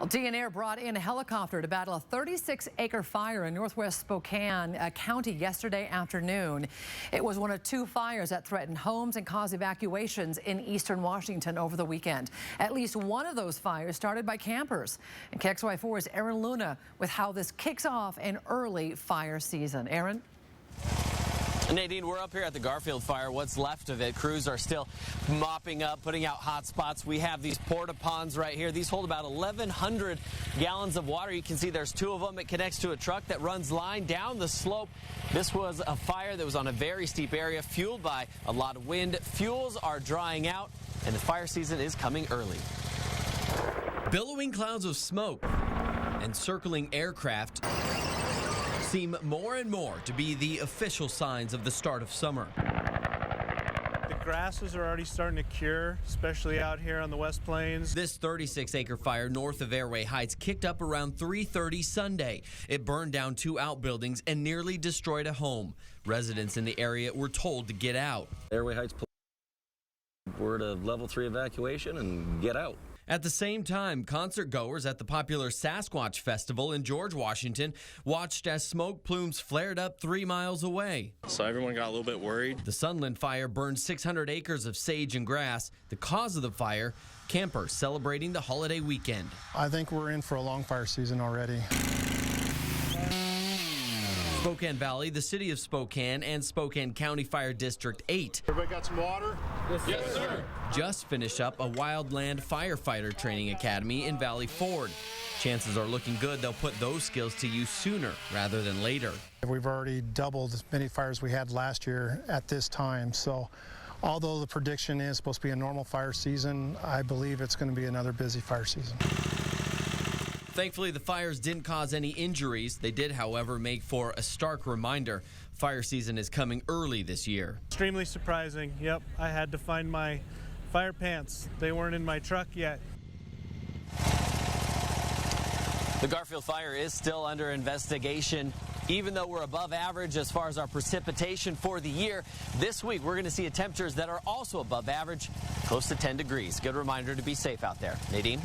Well, DNR brought in a helicopter to battle a 36-acre fire in northwest Spokane County yesterday afternoon. It was one of two fires that threatened homes and caused evacuations in eastern Washington over the weekend. At least one of those fires started by campers. And KXLY4's Aaron Luna with how this kicks off an early fire season. Aaron? Nadine, we're up here at the Garfield fire. What's left of it? Crews are still mopping up, putting out hot spots. We have these porta ponds right here. These hold about 1,100 gallons of water. You can see there's two of them. It connects to a truck that runs line down the slope. This was a fire that was on a very steep area, fueled by a lot of wind. Fuels are drying out, and the fire season is coming early. Billowing clouds of smoke and circling aircraft seem more and more to be the official signs of the start of summer. The grasses are already starting to cure, especially out here on the West Plains. This 36-acre fire north of Airway Heights kicked up around 3:30 Sunday. It burned down two outbuildings and nearly destroyed a home. Residents in the area were told to get out. Airway Heights, we're at a level 3 evacuation and get out. At the same time, concert goers at the popular Sasquatch Festival in George, Washington, watched as smoke plumes flared up 3 miles away. So everyone got a little bit worried. The Sunland fire burned 600 acres of sage and grass. The cause of the fire, campers celebrating the holiday weekend. I think we're in for a long fire season already. Spokane Valley, the city of Spokane, and Spokane County Fire District 8. Everybody got some water? Yes, sir. Just finished up a wildland firefighter training academy in Valley Ford. Chances are looking good they'll put those skills to use sooner rather than later. We've already doubled as many fires we had last year at this time. So although the prediction is supposed to be a normal fire season, I believe it's going to be another busy fire season. Thankfully, the fires didn't cause any injuries. They did, however, make for a stark reminder. Fire season is coming early this year. Extremely surprising. Yep, I had to find my fire pants. They weren't in my truck yet. The Garfield fire is still under investigation. Even though we're above average as far as our precipitation for the year, this week we're going to see temperatures that are also above average, close to 10 degrees. Good reminder to be safe out there. Nadine?